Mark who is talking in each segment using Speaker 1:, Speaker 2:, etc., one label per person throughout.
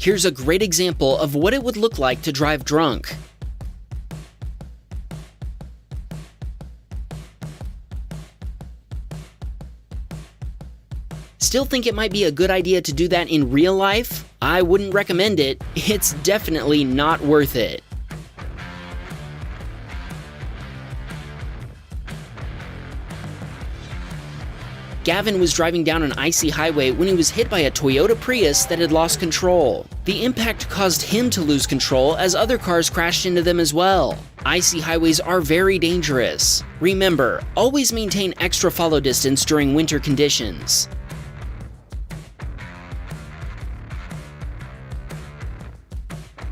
Speaker 1: Here's a great example of what it would look like to drive drunk. Still think it might be a good idea to do that in real life? I wouldn't recommend it. It's definitely not worth it. Gavin was driving down an icy highway when he was hit by a Toyota Prius that had lost control. The impact caused him to lose control as other cars crashed into them as well. Icy highways are very dangerous. Remember, always maintain extra follow distance during winter conditions.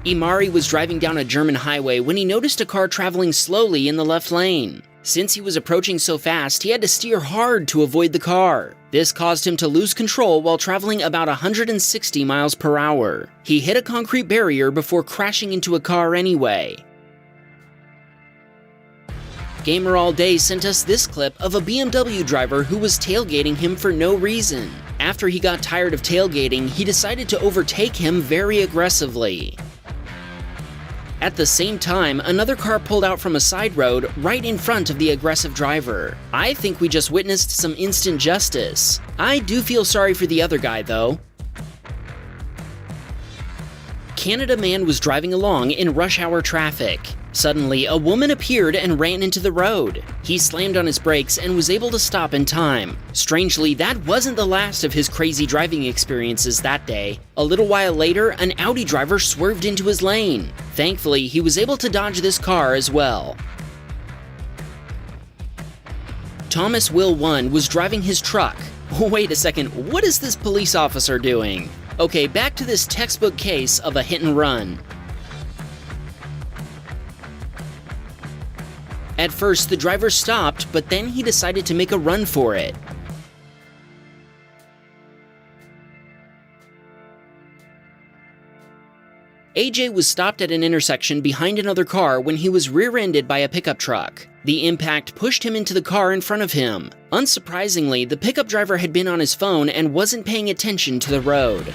Speaker 1: Imari was driving down a German highway when he noticed a car traveling slowly in the left lane. Since he was approaching so fast, he had to steer hard to avoid the car. This caused him to lose control while traveling about 160 miles per hour. He hit a concrete barrier before crashing into a car anyway. Gamer All Day sent us this clip of a BMW driver who was tailgating him for no reason. After he got tired of tailgating, he decided to overtake him very aggressively. At the same time, another car pulled out from a side road right in front of the aggressive driver. I think we just witnessed some instant justice. I do feel sorry for the other guy, though. Canada man was driving along in rush hour traffic. Suddenly, a woman appeared and ran into the road. He slammed on his brakes and was able to stop in time. Strangely, that wasn't the last of his crazy driving experiences that day. A little while later, an Audi driver swerved into his lane. Thankfully, he was able to dodge this car as well. Thomas Will 1 was driving his truck. Wait a second, what is this police officer doing? Okay, back to this textbook case of a hit and run. At first, the driver stopped, but then he decided to make a run for it. AJ was stopped at an intersection behind another car when he was rear-ended by a pickup truck. The impact pushed him into the car in front of him. Unsurprisingly, the pickup driver had been on his phone and wasn't paying attention to the road.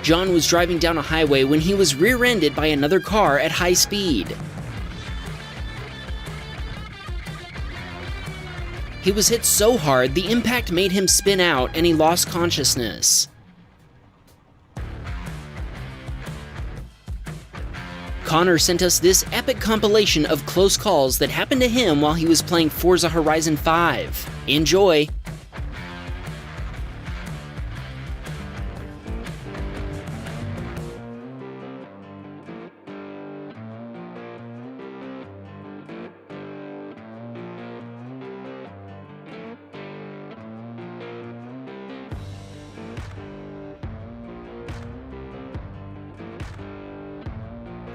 Speaker 1: John was driving down a highway when he was rear-ended by another car at high speed. He was hit so hard, the impact made him spin out and he lost consciousness. Connor sent us this epic compilation of close calls that happened to him while he was playing Forza Horizon 5. Enjoy!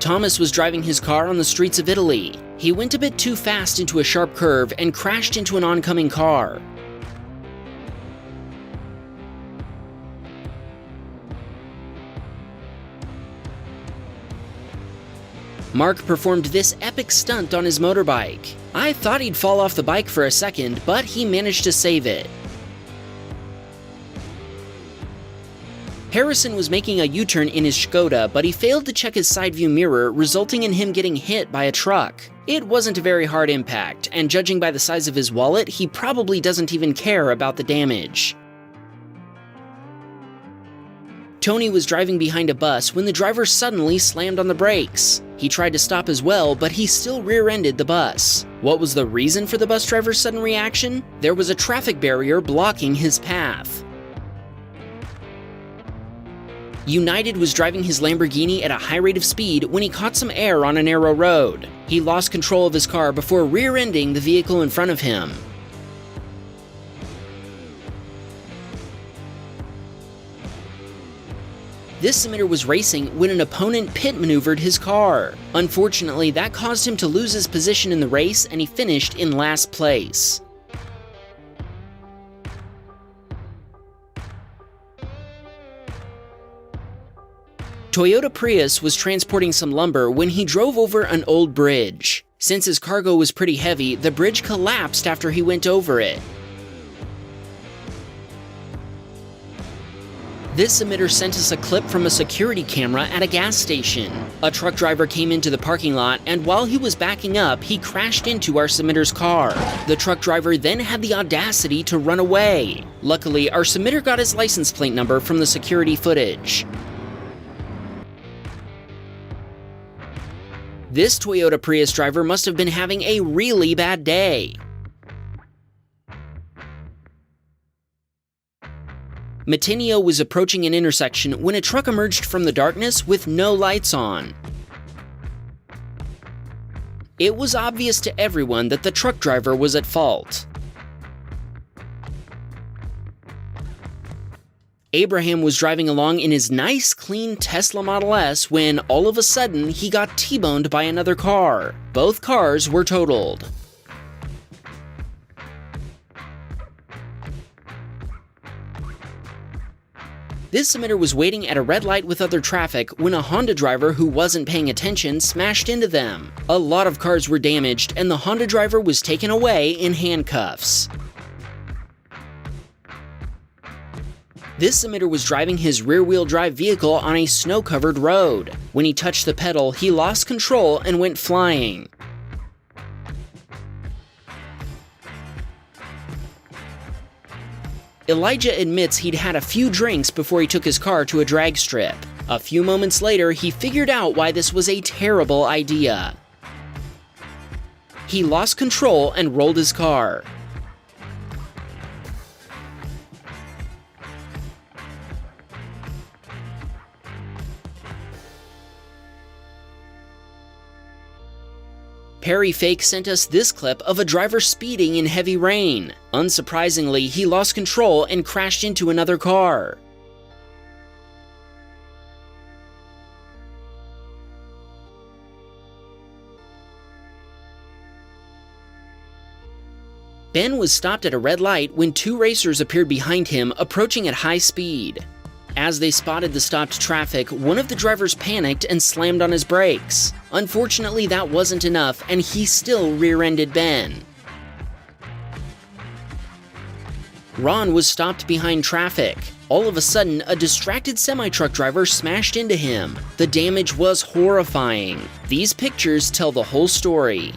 Speaker 1: Thomas was driving his car on the streets of Italy. He went a bit too fast into a sharp curve and crashed into an oncoming car. Mark performed this epic stunt on his motorbike. I thought he'd fall off the bike for a second, but he managed to save it. Harrison was making a U-turn in his Skoda, but he failed to check his side view mirror, resulting in him getting hit by a truck. It wasn't a very hard impact, and judging by the size of his wallet, he probably doesn't even care about the damage. Tony was driving behind a bus when the driver suddenly slammed on the brakes. He tried to stop as well, but he still rear-ended the bus. What was the reason for the bus driver's sudden reaction? There was a traffic barrier blocking his path. United was driving his Lamborghini at a high rate of speed when he caught some air on a narrow road. He lost control of his car before rear-ending the vehicle in front of him. This submitter was racing when an opponent pit maneuvered his car. Unfortunately, that caused him to lose his position in the race and he finished in last place. Toyota Prius was transporting some lumber when he drove over an old bridge. Since his cargo was pretty heavy, the bridge collapsed after he went over it. This emitter sent us a clip from a security camera at a gas station. A truck driver came into the parking lot, and while he was backing up, he crashed into our submitter's car. The truck driver then had the audacity to run away. Luckily, our submitter got his license plate number from the security footage. This Toyota Prius driver must have been having a really bad day. Matinio was approaching an intersection when a truck emerged from the darkness with no lights on. It was obvious to everyone that the truck driver was at fault. Abraham was driving along in his nice, clean Tesla Model S when, all of a sudden, he got T-boned by another car. Both cars were totaled. This emitter was waiting at a red light with other traffic when a Honda driver who wasn't paying attention smashed into them. A lot of cars were damaged, and the Honda driver was taken away in handcuffs. This emitter was driving his rear-wheel drive vehicle on a snow-covered road. When he touched the pedal, he lost control and went flying. Elijah admits he'd had a few drinks before he took his car to a drag strip. A few moments later, he figured out why this was a terrible idea. He lost control and rolled his car. Perry Fake sent us this clip of a driver speeding in heavy rain. Unsurprisingly, he lost control and crashed into another car. Ben was stopped at a red light when two racers appeared behind him, approaching at high speed. As they spotted the stopped traffic, one of the drivers panicked and slammed on his brakes. Unfortunately, that wasn't enough, and he still rear-ended Ben. Ron was stopped behind traffic. All of a sudden, a distracted semi-truck driver smashed into him. The damage was horrifying. These pictures tell the whole story.